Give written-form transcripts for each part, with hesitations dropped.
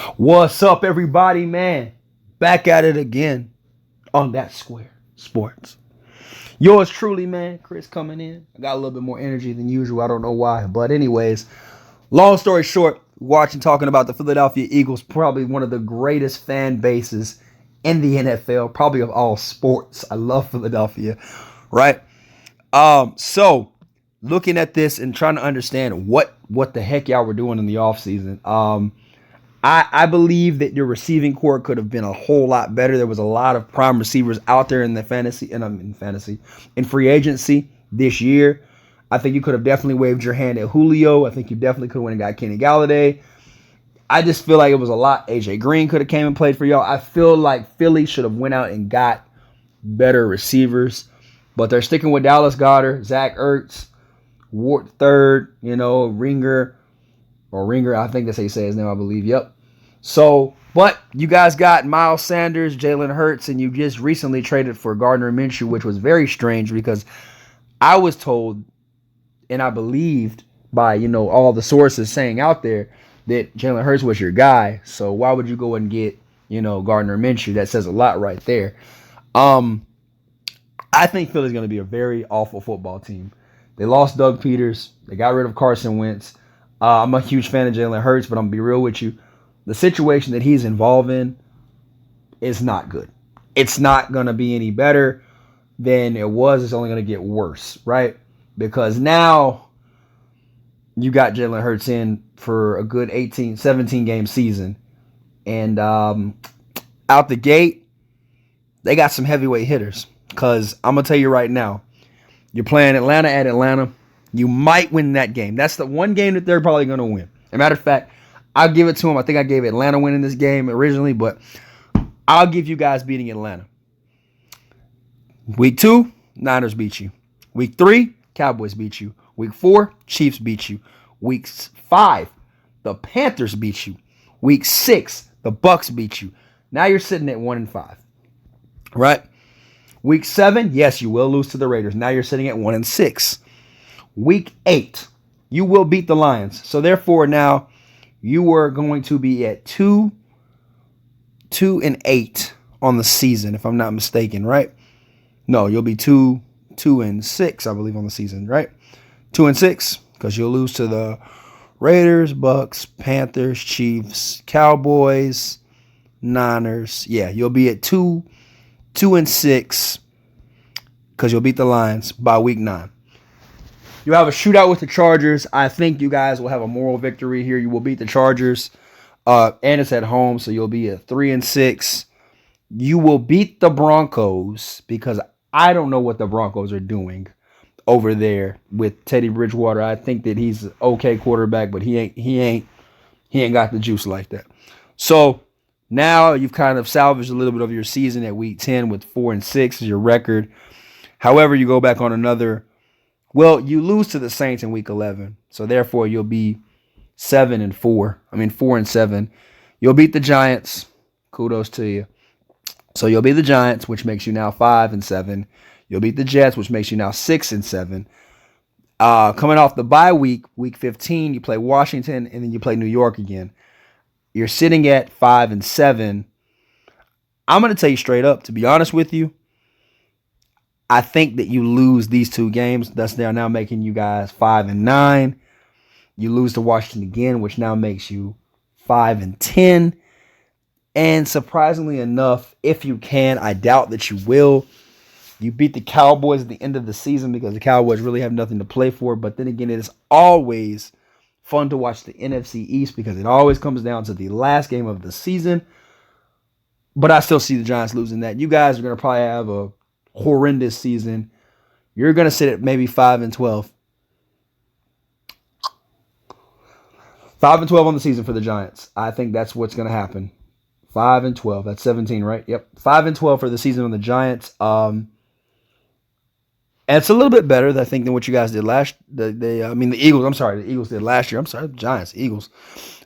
What's up, everybody, man? Back at it again on That Square Sports. Yours truly, man, Chris coming in. I got a little bit more energy than usual. I don't know why. But, anyways, long story short, watching, talking about the Philadelphia Eagles, probably one of the greatest fan bases in the NFL, probably of all sports. I love Philadelphia, right? So looking at this and trying to understand what the heck y'all were doing in the offseason. I believe that your receiving core could have been a whole lot better. There was a lot of prime receivers out there in the in free agency this year. I think you could have definitely waved your hand at Julio. I think you definitely could have went and got Kenny Galladay. I just feel like it was a lot. AJ Green could have came and played for y'all. I feel like Philly should have went out and got better receivers, but they're sticking with Dallas Goedert, Zach Ertz, Ward third, Ringer, I think that's how you say his name, I believe. Yep. So, but you guys got Miles Sanders, Jalen Hurts, and you just recently traded for Gardner Minshew, which was very strange because I was told and I believed by, all the sources saying out there that Jalen Hurts was your guy. So why would you go and get, Gardner Minshew? That says a lot right there. I think Philly's going to be a very awful football team. They lost Doug Peters. They got rid of Carson Wentz. I'm a huge fan of Jalen Hurts, but I'm going to be real with you. The situation that he's involved in is not good. It's not going to be any better than it was. It's only going to get worse, right? Because now you got Jalen Hurts in for a good 17 game season. And out the gate, they got some heavyweight hitters. Because I'm going to tell you right now, you're playing Atlanta at Atlanta. You might win that game. That's the one game that they're probably going to win. As a matter of fact, I'll give it to them. I think I gave Atlanta winning this game originally, but I'll give you guys beating Atlanta. Week 2, Niners beat you. Week 3, Cowboys beat you. Week 4, Chiefs beat you. Week 5, the Panthers beat you. Week 6, the Bucks beat you. Now you're sitting at 1-5, right? Week 7, yes, you will lose to the Raiders. Now you're sitting at 1-6. Week 8, you will beat the Lions. So therefore, now you are going to be at 2-8 on the season, if I'm not mistaken, right? No, you'll be 2-6, I believe, on the season, right? 2-6, because you'll lose to the Raiders, Bucks, Panthers, Chiefs, Cowboys, Niners. Yeah, you'll be at 2-6, because you'll beat the Lions by week 9. You have a shootout with the Chargers. I think you guys will have a moral victory here. You will beat the Chargers, and it's at home, so you'll be at 3-6. You will beat the Broncos because I don't know what the Broncos are doing over there with Teddy Bridgewater. I think that he's an okay quarterback, but he ain't got the juice like that. So now you've kind of salvaged a little bit of your season at week 10 with 4-6 is your record. However, you go back on you lose to the Saints in week 11. So therefore you'll be 4-7. You'll beat the Giants. Kudos to you. So you'll beat the Giants, which makes you now 5-7. You'll beat the Jets, which makes you now 6-7. Coming off the bye week, week 15, you play Washington, and then you play New York again. You're sitting at 5-7. I'm going to tell you straight up, to be honest with you, I think that you lose these 2 games. Thus, they are now making you guys 5-9. You lose to Washington again, which now makes you 5-10. And surprisingly enough, if you can, I doubt that you will. You beat the Cowboys at the end of the season because the Cowboys really have nothing to play for. But then again, it is always fun to watch the NFC East because it always comes down to the last game of the season. But I still see the Giants losing that. You guys are going to probably have a horrendous season. You're going to sit at maybe 5-12. 5-12 on the season for the Giants. I think that's what's going to happen. 5-12. That's 17, right? Yep. 5-12 for the season on the Giants. And it's a little bit better, I think, than what you guys did the Eagles. I'm sorry, the Eagles did last year. I'm sorry, the Giants, Eagles.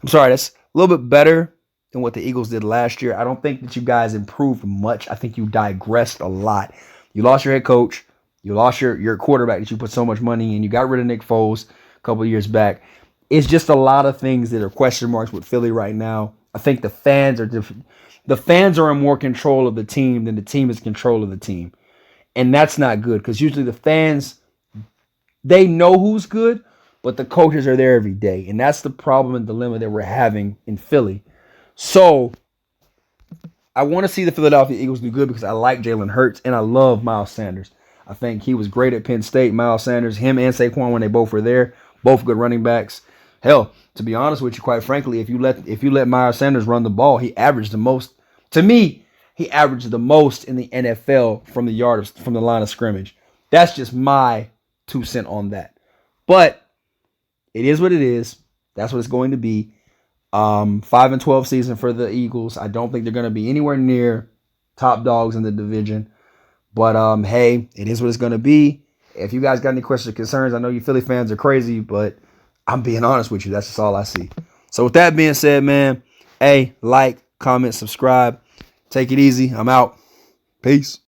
I'm sorry, that's a little bit better than what the Eagles did last year. I don't think that you guys improved much. I think you digressed a lot. You lost your head coach. You lost your quarterback that you put so much money in. You got rid of Nick Foles a couple of years back. It's just a lot of things that are question marks with Philly right now. I think the fans are different. The fans are in more control of the team than the team is in control of the team. And that's not good because usually the fans, they know who's good, but the coaches are there every day. And that's the problem and dilemma that we're having in Philly. So I want to see the Philadelphia Eagles do good because I like Jalen Hurts and I love Miles Sanders. I think he was great at Penn State. Miles Sanders, him and Saquon when they both were there, both good running backs. Hell, to be honest with you, quite frankly, if you let Miles Sanders run the ball, he averaged the most. To me, he averaged the most in the NFL from the line of scrimmage. That's just my 2 cents on that. But it is what it is. That's what it's going to be. 5-12 season for the Eagles. I don't think they're going to be anywhere near top dogs in the division. But hey, it is what it's going to be. If you guys got any questions or concerns, I know you Philly fans are crazy, but I'm being honest with you. That's just all I see. So with that being said, man, hey, like, comment, subscribe. Take it easy. I'm out. Peace.